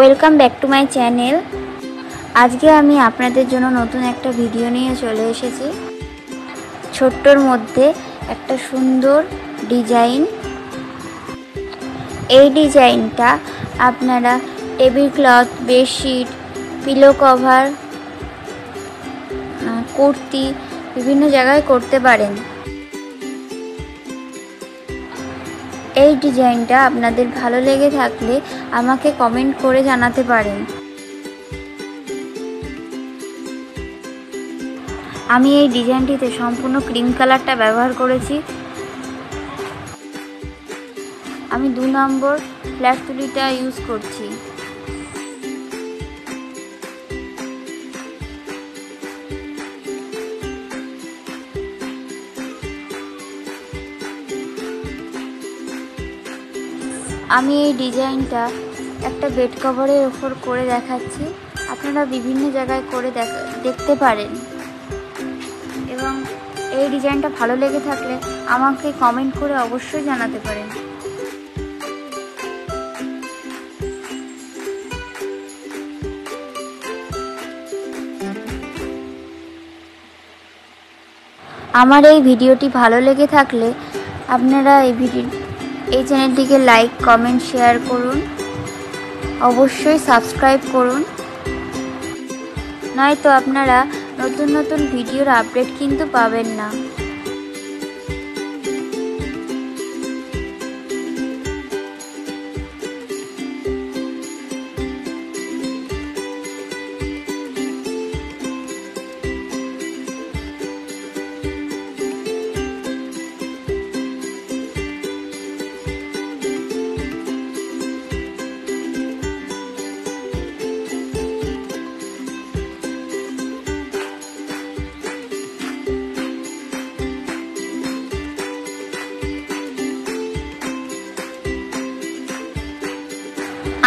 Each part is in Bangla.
Welcome back to my channel. আজকে আমি আপনাদের জন্য নতুন একটা ভিডিও নিয়ে চলে এসেছি। ছোট্টর মধ্যে একটা সুন্দর ডিজাইন। এই ডিজাইনটা আপনারা table cloth, bedsheet, pillow cover, kurti বিভিন্ন জায়গায় করতে পারেন। এই ডিজাইনটা আপনাদের ভালো লেগে থাকলে আমাকে কমেন্ট করে জানাতে পারেন। আমি এই ডিজাইনটিতে সম্পূর্ণ ক্রিম কালারটা ব্যবহার করেছি। আমি 2 নম্বর ফ্ল্যাট তুলিটা ইউজ করছি। আমি এই ডিজাইনটা একটা বেড কভারের ওপর করে দেখাচ্ছি। আপনারা বিভিন্ন জায়গায় করে দেখতে পারেন এবং এই ডিজাইনটা ভালো লেগে থাকলে আমাকে কমেন্ট করে অবশ্যই জানাতে পারেন। আমার এই ভিডিওটি ভালো লেগে থাকলে আপনারা এই চ্যানেলটিকে লাইক, কমেন্ট, শেয়ার করুন। অবশ্যই সাবস্ক্রাইব করুন, নয়তো আপনারা নতুন নতুন ভিডিওর আপডেট কিন্তু পাবেন না।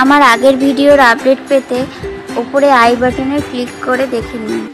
আমার আগের ভিডিওর আপডেট পেতে উপরে আই বাটনে ক্লিক করে দেখে নিন।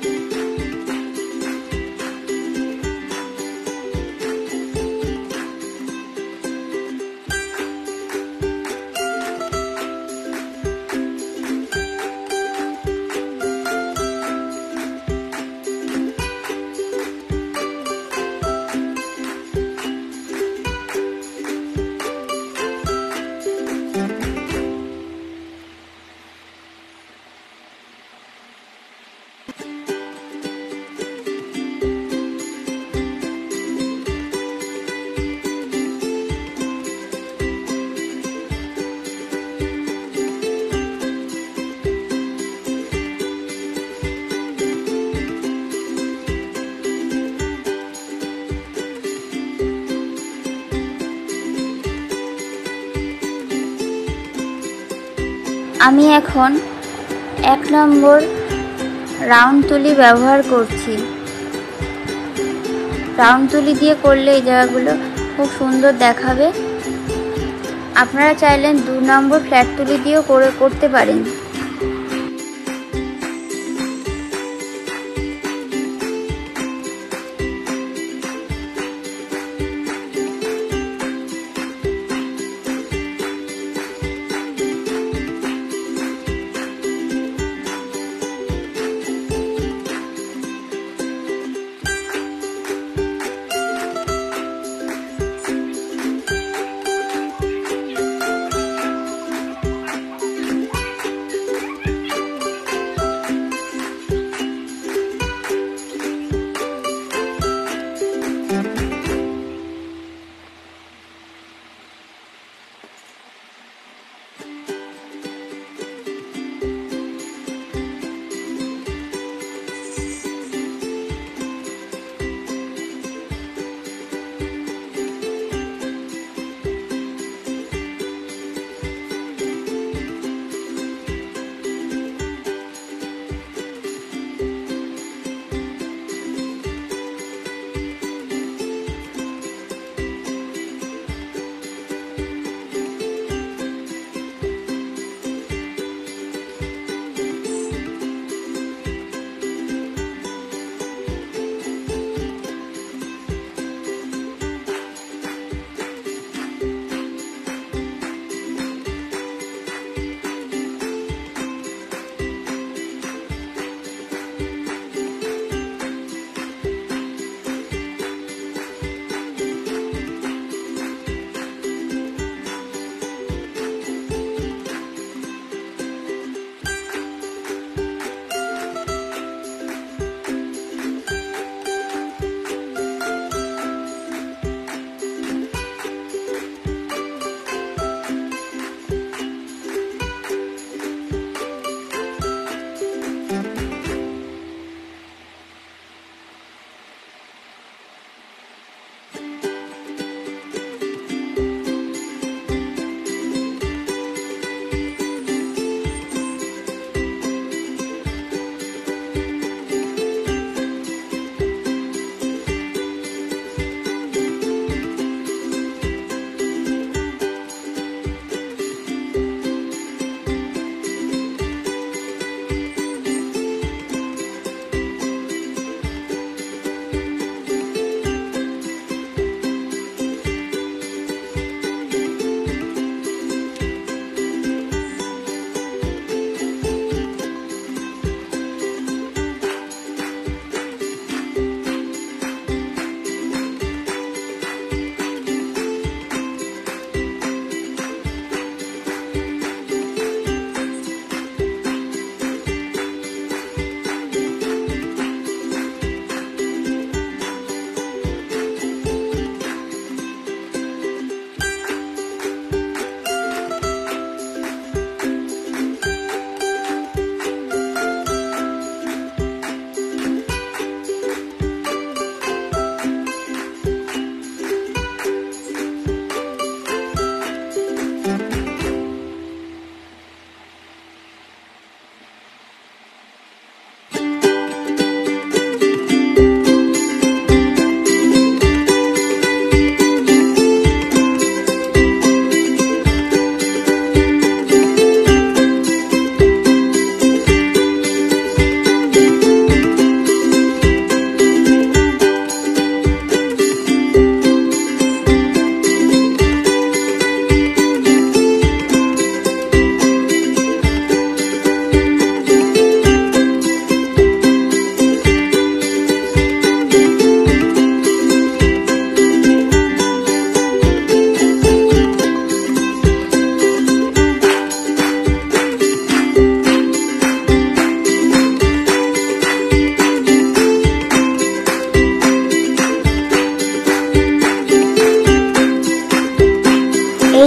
আমি এখন 1 নম্বর রাউন্ড তুলি ব্যবহার করছি। রাউন্ড তুলি দিয়ে করলে এই জায়গাগুলো খুব সুন্দর দেখাবে। আপনারা চাইলেন 2 নম্বর ফ্ল্যাট তুলি দিয়েও করতে পারেন।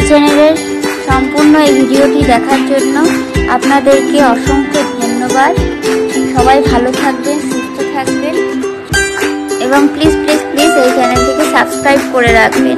চ্যানেলের সম্পূর্ণ এই ভিডিওটি দেখার জন্য আপনাদেরকে অসংখ্য ধন্যবাদ। সবাই ভালো থাকবেন, সুস্থ থাকবেন এবং প্লিজ প্লিজ প্লিজ এই চ্যানেলটিকে সাবস্ক্রাইব করে রাখবেন।